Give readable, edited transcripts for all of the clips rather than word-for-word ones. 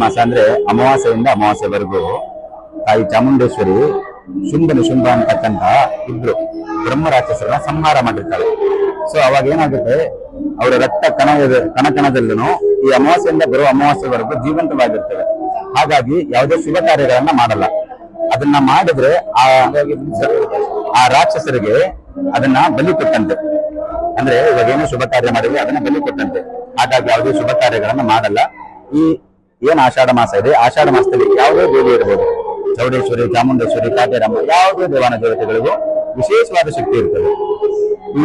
ಮಾಸ ಅಂದ್ರೆ ಅಮಾವಾಸ್ಯೆಯಿಂದ ಅಮಾವಾಸ್ಯೆವರೆಗೂ ತಾಯಿ ಚಾಮುಂಡೇಶ್ವರಿ ಶುಂಭ ನಿಶುಂಭ ಅಂತಕ್ಕಂತ ಇಬ್ರು ಬ್ರಹ್ಮ ರಾಕ್ಷಸರನ್ನ ಸಂಹಾರ ಮಾಡಿರ್ತಾರೆ. ಸೊ ಅವಾಗ ಏನಾಗುತ್ತೆ, ಅವರ ರಕ್ತ ಕಣದಲ್ಲೂ ಈ ಅಮಾವಾಸ್ಯೆಯಿಂದ ಬರುವ ಅಮಾವಾಸ್ಯೆವರೆಗೂ ಜೀವಂತವಾಗಿರ್ತವೆ. ಹಾಗಾಗಿ ಯಾವುದೇ ಶುಭ ಕಾರ್ಯಗಳನ್ನ ಮಾಡಲ್ಲ. ಅದನ್ನ ಮಾಡಿದ್ರೆ ಆ ರಾಕ್ಷಸರಿಗೆ ಅದನ್ನ ಬಲಿ ಕೊಟ್ಟಂತೆ. ಅಂದ್ರೆ ಇವಾಗ ಏನೋ ಶುಭ ಕಾರ್ಯ ಮಾಡಿದ್ರೆ ಅದನ್ನ ಬಲಿ ಕೊಟ್ಟಂತೆ. ಹಾಗಾಗಿ ಯಾವುದೇ ಶುಭ ಕಾರ್ಯಗಳನ್ನ ಮಾಡಲ್ಲ. ಈ ಏನ್ ಆಷಾಢ ಮಾಸ ಇದೆ, ಆಷಾಢ ಮಾಸದಲ್ಲಿ ಯಾವುದೇ ದೇವಿ ಇರ್ಬೋದು, ಚೌಡೇಶ್ವರಿ, ಚಾಮುಂಡೇಶ್ವರಿ, ಕಾಟೇರಮ್ಮ, ಯಾವುದೇ ದೇವಾನ ದೇವತೆಗಳಿಗೂ ವಿಶೇಷವಾದ ಶಕ್ತಿ ಇರ್ತದೆ. ಈ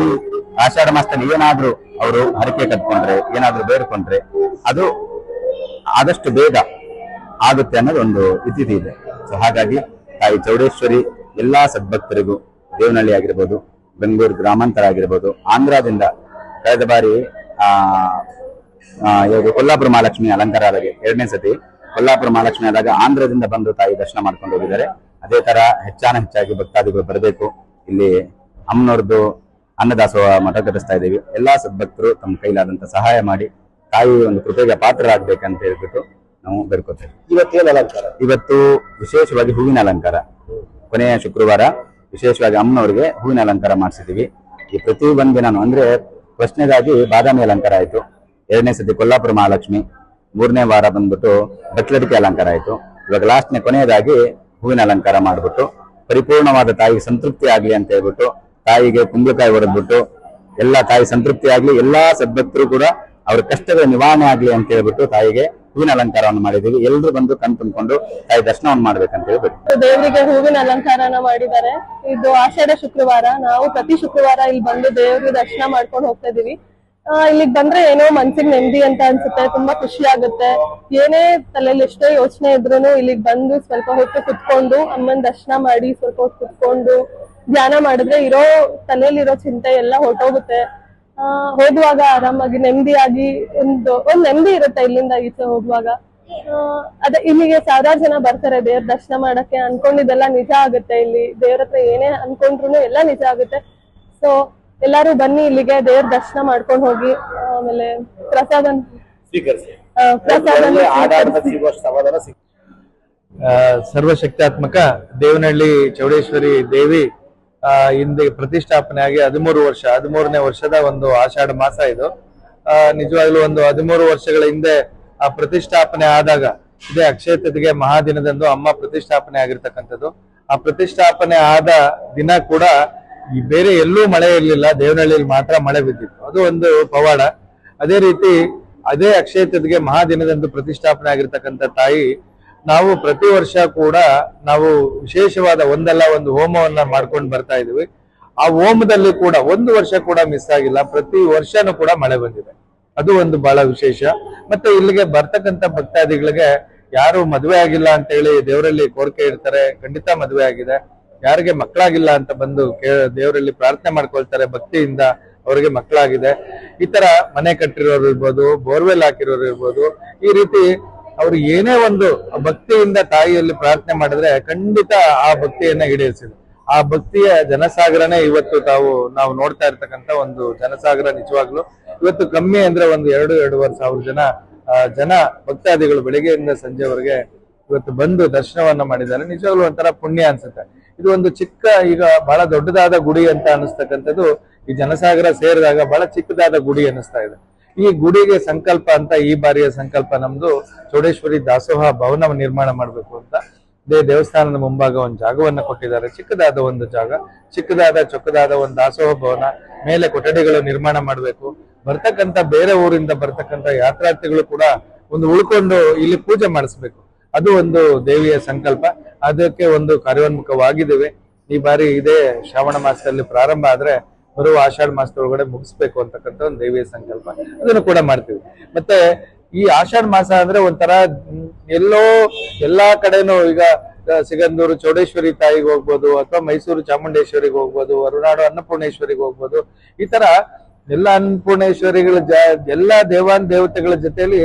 ಆಷಾಢ ಮಾಸದಲ್ಲಿ ಏನಾದ್ರೂ ಅವರು ಹರಕೆ ಕಟ್ಕೊಂಡ್ರೆ, ಏನಾದ್ರೂ ಬೇಡ್ಕೊಂಡ್ರೆ ಅದು ಆದಷ್ಟು ಬೇಗ ಆಗುತ್ತೆ ಅನ್ನೋದು ಒಂದು ಇತಿಥಿ ಇದೆ. ಸೊ ಹಾಗಾಗಿ ತಾಯಿ ಚೌಡೇಶ್ವರಿ ಎಲ್ಲಾ ಸದ್ಭಕ್ತರಿಗೂ, ದೇವನಹಳ್ಳಿ ಆಗಿರ್ಬೋದು, ಬೆಂಗಳೂರು ಗ್ರಾಮಾಂತರ ಆಗಿರ್ಬೋದು, ಆಂಧ್ರದಿಂದ ಕಳೆದ ಬಾರಿ ಕೊಲ್ಲಾಪುರ ಮಹಾಲಕ್ಷ್ಮಿ ಅಲಂಕಾರ ಆದಾಗ 2ನೇ ಸತಿ ಕೊಲ್ಲಾಪುರ ಮಹಾಲಕ್ಷ್ಮಿ ಆದಾಗ ಆಂಧ್ರದಿಂದ ಬಂದು ತಾಯಿ ದರ್ಶನ ಮಾಡ್ಕೊಂಡು ಹೋಗಿದ್ದಾರೆ. ಅದೇ ತರ ಹೆಚ್ಚಾಗಿ ಭಕ್ತಾದಿಗಳು ಬರಬೇಕು. ಇಲ್ಲಿ ಅಮ್ಮನವ್ರದ್ದು ಅನ್ನದಾಸೋಹ ಮಠ ಕಟ್ಟಿಸ್ತಾ ಇದ್ದೀವಿ. ಎಲ್ಲಾ ಸದ್ಭಕ್ತರು ತಮ್ಮ ಕೈಲಾದಂತ ಸಹಾಯ ಮಾಡಿ ತಾಯಿ ಒಂದು ಕೃಪೆಗೆ ಪಾತ್ರರಾಗಬೇಕಂತ ಹೇಳ್ಬಿಟ್ಟು ನಾವು ಬೇಡ್ಕೋತೇವೆ. ಇವತ್ತೇನು ಅಲಂಕಾರ? ಇವತ್ತು ವಿಶೇಷವಾಗಿ ಹೂವಿನ ಅಲಂಕಾರ. ಕೊನೆಯ ಶುಕ್ರವಾರ ವಿಶೇಷವಾಗಿ ಅಮ್ಮನವ್ರಿಗೆ ಹೂವಿನ ಅಲಂಕಾರ ಮಾಡಿಸಿದೀವಿ. ಈ ಪ್ರತಿ ಒಂದಿನಾನು ಅಂದ್ರೆ ಪ್ರಶ್ನೆಗಾಗಿ ಬಾದಾಮಿ ಅಲಂಕಾರ ಆಯ್ತು, 2ನೇ ಸತಿ ಕೊಲ್ಲಾಪುರ ಮಹಾಲಕ್ಷ್ಮಿ, 3ನೇ ವಾರ ಬಂದ್ಬಿಟ್ಟು ಬಟ್ಲಡಿಕೆ ಅಲಂಕಾರ ಆಯ್ತು. ಇವಾಗ ಲಾಸ್ಟ್ನೇ ಕೊನೆಯದಾಗಿ ಹೂವಿನ ಅಲಂಕಾರ ಮಾಡ್ಬಿಟ್ಟು ಪರಿಪೂರ್ಣವಾದ ತಾಯಿಗೆ ಸಂತೃಪ್ತಿ ಆಗ್ಲಿ ಅಂತ ಹೇಳ್ಬಿಟ್ಟು ತಾಯಿಗೆ ಕುಂಬಳಕಾಯಿ ಹೊಡೆದ್ಬಿಟ್ಟು ಎಲ್ಲಾ ತಾಯಿ ಸಂತೃಪ್ತಿ ಆಗ್ಲಿ, ಎಲ್ಲಾ ಸದ್ಭಕ್ತರು ಕೂಡ ಅವ್ರ ಕಷ್ಟಗಳ ನಿವಾರಣೆ ಆಗ್ಲಿ ಅಂತ ಹೇಳ್ಬಿಟ್ಟು ತಾಯಿಗೆ ಹೂವಿನ ಅಲಂಕಾರವನ್ನು ಮಾಡಿದೀವಿ. ಎಲ್ರು ಬಂದು ಕಣ್ ತುಂಬಿಕೊಂಡು ತಾಯಿ ದರ್ಶನವನ್ನು ಮಾಡ್ಬೇಕಂತ ಹೇಳ್ಬಿಟ್ಟು ದೇವರಿಗೆ ಹೂವಿನ ಅಲಂಕಾರನ ಮಾಡಿದ್ದಾರೆ. ಇದು ಆಷಾಢ ಶುಕ್ರವಾರ. ನಾವು ಪ್ರತಿ ಶುಕ್ರವಾರ ಇಲ್ಲಿ ಬಂದು ದೇವ್ರಿಗೆ ದರ್ಶನ ಮಾಡ್ಕೊಂಡು ಹೋಗ್ತಾ ಇದೀವಿ. ಇಲ್ಲಿಗೆ ಬಂದ್ರೆ ಏನೋ ಮನ್ಸಿಗೆ ನೆಮ್ಮದಿ ಅಂತ ಅನ್ಸುತ್ತೆ, ತುಂಬಾ ಖುಷಿ ಆಗುತ್ತೆ. ಏನೇ ತಲೆಯಲ್ಲಿ ಎಷ್ಟೇ ಯೋಚನೆ ಇದ್ರೂನು ಇಲ್ಲಿಗೆ ಬಂದು ಸ್ವಲ್ಪ ಹೊತ್ತು ಕುತ್ಕೊಂಡು ಅಮ್ಮನ ದರ್ಶನ ಮಾಡಿ ಸ್ವಲ್ಪ ಹೊತ್ತು ಕುತ್ಕೊಂಡು ಧ್ಯಾನ ಮಾಡಿದ್ರೆ ತಲೆಯಲ್ಲಿರೋ ಚಿಂತೆ ಎಲ್ಲ ಹೊರಟೋಗುತ್ತೆ. ಹೋಗುವಾಗ ಆರಾಮಾಗಿ ನೆಮ್ಮದಿಯಾಗಿ ಒಂದ್ ನೆಮ್ಮದಿ ಇರುತ್ತೆ ಇಲ್ಲಿಂದ ಈಚೆ ಹೋಗುವಾಗ. ಅದೇ ಇಲ್ಲಿಗೆ ಸಾವಿರಾರು ಜನ ಬರ್ತಾರೆ ದೇವ್ರ ದರ್ಶನ ಮಾಡಕ್ಕೆ. ಅನ್ಕೊಂಡಿದ್ದೆಲ್ಲ ನಿಜ ಆಗುತ್ತೆ. ಇಲ್ಲಿ ದೇವ್ರ ಹತ್ರ ಏನೇ ಅನ್ಕೊಂಡ್ರು ಎಲ್ಲ ನಿಜ ಆಗುತ್ತೆ. ಸೊ ಎಲ್ಲಾರು ಬನ್ನಿ ಇಲ್ಲಿಗೆ ದೇವ್ರ ದರ್ಶನ ಮಾಡ್ಕೊಂಡು ಹೋಗಿ. ಆಮೇಲೆ ಪ್ರಸಾದ ಸರ್ವಶಕ್ತಾತ್ಮಕ ದೇವನಹಳ್ಳಿ ಚೌಡೇಶ್ವರಿ ದೇವಿ ಹಿಂದೆ ಪ್ರತಿಷ್ಠಾಪನೆ ಆಗಿ 13ನೇ ವರ್ಷದ ಒಂದು ಆಷಾಢ ಮಾಸ ಇದು. ನಿಜವಾಗ್ಲೂ ಒಂದು 13 ವರ್ಷಗಳ ಹಿಂದೆ ಆ ಪ್ರತಿಷ್ಠಾಪನೆ ಆದಾಗ ಇದೇ ಅಕ್ಷಯ ತೃತೀಯ ಮಹಾದಿನದಂದು ಅಮ್ಮ ಪ್ರತಿಷ್ಠಾಪನೆ ಆಗಿರ್ತಕ್ಕಂಥದ್ದು. ಆ ಪ್ರತಿಷ್ಠಾಪನೆ ಆದ ದಿನ ಕೂಡ ಬೇರೆ ಎಲ್ಲೂ ಮಳೆ ಇರ್ಲಿಲ್ಲ, ದೇವನಹಳ್ಳಿಯಲ್ಲಿ ಮಾತ್ರ ಮಳೆ ಬಿದ್ದಿತ್ತು. ಅದು ಒಂದು ಪವಾಡ. ಅದೇ ರೀತಿ ಅದೇ ಅಕ್ಷಯ ತೃತೀಯ ಮಹಾದಿನದಂದು ಪ್ರತಿಷ್ಠಾಪನೆ ಆಗಿರ್ತಕ್ಕಂಥ ತಾಯಿ ನಾವು ಪ್ರತಿ ವರ್ಷ ಕೂಡ ನಾವು ವಿಶೇಷವಾದ ಒಂದಲ್ಲ ಒಂದು ಹೋಮವನ್ನ ಮಾಡ್ಕೊಂಡು ಬರ್ತಾ ಇದೀವಿ. ಆ ಹೋಮದಲ್ಲಿ ಕೂಡ ಒಂದು ವರ್ಷ ಕೂಡ ಮಿಸ್ ಆಗಿಲ್ಲ. ಪ್ರತಿ ವರ್ಷನೂ ಕೂಡ ಮಳೆ ಬಂದಿದೆ. ಅದು ಒಂದು ಬಹಳ ವಿಶೇಷ. ಮತ್ತೆ ಇಲ್ಲಿಗೆ ಬರ್ತಕ್ಕಂಥ ಭಕ್ತಾದಿಗಳಿಗೆ ಯಾರು ಮದುವೆ ಆಗಿಲ್ಲ ಅಂತ ಹೇಳಿ ದೇವರಲ್ಲಿ ಕೋರಿಕೆ ಇಡ್ತಾರೆ, ಖಂಡಿತ ಮದುವೆ ಆಗಿದೆ. ಯಾರಿಗೆ ಮಕ್ಕಳಾಗಿಲ್ಲ ಅಂತ ಬಂದು ದೇವರಲ್ಲಿ ಪ್ರಾರ್ಥನೆ ಮಾಡ್ಕೊಳ್ತಾರೆ ಭಕ್ತಿಯಿಂದ, ಅವರಿಗೆ ಮಕ್ಕಳಾಗಿದೆ. ಈ ತರ ಮನೆ ಕಟ್ಟಿರೋರು ಇರ್ಬೋದು, ಬೋರ್ವೆಲ್ ಹಾಕಿರೋರು ಇರ್ಬೋದು, ಈ ರೀತಿ ಅವ್ರು ಏನೇ ಒಂದು ಭಕ್ತಿಯಿಂದ ತಾಯಿಯಲ್ಲಿ ಪ್ರಾರ್ಥನೆ ಮಾಡಿದ್ರೆ ಖಂಡಿತ ಆ ಭಕ್ತಿಯನ್ನ ಈಡೇರಿಸಿದೆ. ಆ ಭಕ್ತಿಯ ಜನಸಾಗರನೇ ಇವತ್ತು ನಾವು ನೋಡ್ತಾ ಇರ್ತಕ್ಕಂಥ ಒಂದು ಜನಸಾಗರ. ನಿಜವಾಗ್ಲು ಇವತ್ತು ಕಮ್ಮಿ ಅಂದ್ರೆ ಒಂದು 2-2.5 ಸಾವಿರ ಜನ ಭಕ್ತಾದಿಗಳು ಬೆಳಿಗ್ಗೆಯಿಂದ ಸಂಜೆವರೆಗೆ ಇವತ್ತು ಬಂದು ದರ್ಶನವನ್ನ ಮಾಡಿದ್ದಾರೆ. ನಿಜವಾಗ್ಲೂ ಒಂಥರ ಪುಣ್ಯ ಅನ್ಸುತ್ತೆ. ಇದು ಒಂದು ಚಿಕ್ಕ, ಈಗ ಬಹಳ ದೊಡ್ಡದಾದ ಗುಡಿ ಅಂತ ಅನಿಸ್ತಕ್ಕಂಥದ್ದು ಈ ಜನಸಾಗರ ಸೇರಿದಾಗ ಬಹಳ ಚಿಕ್ಕದಾದ ಗುಡಿ ಅನಿಸ್ತಾ ಇದೆ. ಈ ಗುಡಿಗೆ ಸಂಕಲ್ಪ ಅಂತ ಈ ಬಾರಿಯ ಸಂಕಲ್ಪ ನಮ್ದು ಚೌಡೇಶ್ವರಿ ದಾಸೋಹ ಭವನ ನಿರ್ಮಾಣ ಮಾಡ್ಬೇಕು ಅಂತ ದೇವಸ್ಥಾನದ ಮುಂಭಾಗ ಒಂದು ಜಾಗವನ್ನ ಕೊಟ್ಟಿದ್ದಾರೆ. ಚಿಕ್ಕದಾದ ಒಂದು ಜಾಗ, ಚೊಕ್ಕದಾದ ಒಂದು ದಾಸೋಹ ಭವನ, ಮೇಲೆ ಕೊಠಡಿಗಳು ನಿರ್ಮಾಣ ಮಾಡ್ಬೇಕು. ಬರ್ತಕ್ಕಂಥ ಬೇರೆ ಊರಿಂದ ಬರ್ತಕ್ಕಂಥ ಯಾತ್ರಾರ್ಥಿಗಳು ಕೂಡ ಒಂದು ಉಳ್ಕೊಂಡು ಇಲ್ಲಿ ಪೂಜೆ ಮಾಡಿಸ್ಬೇಕು. ಅದು ಒಂದು ದೇವಿಯ ಸಂಕಲ್ಪ. ಅದಕ್ಕೆ ಒಂದು ಕಾರ್ಯೋನ್ಮುಖವಾಗಿದ್ದೇವೆ. ಈ ಬಾರಿ ಇದೇ ಶ್ರಾವಣ ಮಾಸದಲ್ಲಿ ಪ್ರಾರಂಭ ಆದ್ರೆ ಬರುವ ಆಷಾಢ ಮಾಸದೊಳಗಡೆ ಮುಗಿಸ್ಬೇಕು ಅಂತಕ್ಕಂಥ ಒಂದು ದೇವಿಯ ಸಂಕಲ್ಪ. ಅದನ್ನು ಕೂಡ ಮಾಡ್ತೀವಿ. ಮತ್ತೆ ಈ ಆಷಾಢ ಮಾಸ ಅಂದ್ರೆ ಒಂಥರ ಎಲ್ಲಾ ಕಡೆನೂ ಈಗ ಸಿಗಂದೂರು ಚೌಡೇಶ್ವರಿ ತಾಯಿಗೆ ಹೋಗ್ಬೋದು, ಅಥವಾ ಮೈಸೂರು ಚಾಮುಂಡೇಶ್ವರಿಗೆ ಹೋಗ್ಬೋದು, ಹೊರನಾಡು ಅನ್ನಪೂರ್ಣೇಶ್ವರಿಗೆ ಹೋಗ್ಬೋದು. ಈ ತರ ಎಲ್ಲ ಅನ್ನಪೂರ್ಣೇಶ್ವರಿಗಳ ಎಲ್ಲಾ ದೇವತೆಗಳ ಜೊತೆಯಲ್ಲಿ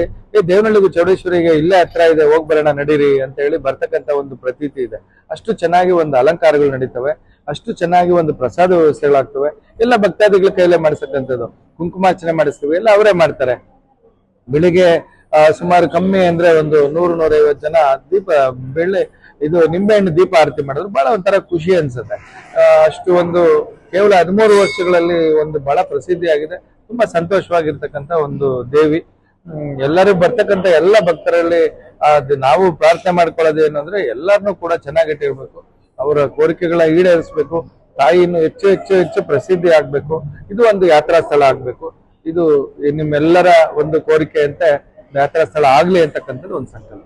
ದೇವನಹಳ್ಳಿಗೂ ಚೌಡೇಶ್ವರಿಗೆ ಇಲ್ಲೇ ಹತ್ರ ಇದೆ, ಹೋಗ್ ಬರೋಣ ನಡೀರಿ ಅಂತ ಹೇಳಿ ಬರ್ತಕ್ಕಂಥ ಒಂದು ಪ್ರತೀತಿ ಇದೆ. ಅಷ್ಟು ಚೆನ್ನಾಗಿ ಒಂದು ಅಲಂಕಾರಗಳು ನಡೀತವೆ, ಅಷ್ಟು ಚೆನ್ನಾಗಿ ಒಂದು ಪ್ರಸಾದ ವ್ಯವಸ್ಥೆಗಳಾಗ್ತವೆ. ಎಲ್ಲ ಭಕ್ತಾದಿಗಳ ಕೈಲೇ ಮಾಡಿಸ್ತಕ್ಕಂಥದ್ದು. ಕುಂಕುಮಾರ್ಚನೆ ಮಾಡಿಸ್ತೀವಿ, ಎಲ್ಲ ಅವರೇ ಮಾಡ್ತಾರೆ. ಬೆಳಿಗ್ಗೆ ಸುಮಾರು ಕಮ್ಮಿ ಅಂದ್ರೆ ಒಂದು 100-150 ಜನ ದೀಪ ಇದು ನಿಂಬೆಹಣ್ಣು ದೀಪ ಆರತಿ ಮಾಡಿದ್ರು ಬಹಳ ಒಂಥರ ಖುಷಿ ಅನ್ಸುತ್ತೆ. ಅಷ್ಟು ಒಂದು ಕೇವಲ 13 ವರ್ಷಗಳಲ್ಲಿ ಒಂದು ಬಹಳ ಪ್ರಸಿದ್ಧಿ ಆಗಿದೆ. ತುಂಬಾ ಸಂತೋಷವಾಗಿರ್ತಕ್ಕಂಥ ಒಂದು ದೇವಿ. ಎಲ್ಲರೂ ಬರ್ತಕ್ಕಂಥ ಎಲ್ಲ ಭಕ್ತರಲ್ಲಿ ನಾವು ಪ್ರಾರ್ಥನೆ ಮಾಡ್ಕೊಳ್ಳೋದು ಏನಂದ್ರೆ ಎಲ್ಲರನ್ನೂ ಕೂಡ ಚೆನ್ನಾಗಿಟ್ಟಿರ್ಬೇಕು, ಅವರ ಕೋರಿಕೆಗಳ ಈಡೇರಿಸ್ಬೇಕು, ತಾಯಿ ಇನ್ನು ಹೆಚ್ಚು ಹೆಚ್ಚು ಹೆಚ್ಚು ಪ್ರಸಿದ್ಧಿ ಆಗ್ಬೇಕು, ಇದು ಒಂದು ಯಾತ್ರಾ ಸ್ಥಳ ಆಗ್ಬೇಕು. ಇದು ನಿಮ್ಮೆಲ್ಲರ ಒಂದು ಕೋರಿಕೆ ಅಂತ ಯಾತ್ರಾ ಸ್ಥಳ ಆಗ್ಲಿ ಅಂತಕ್ಕಂಥದ್ದು ಒಂದು ಸಂಕಲ್ಪ.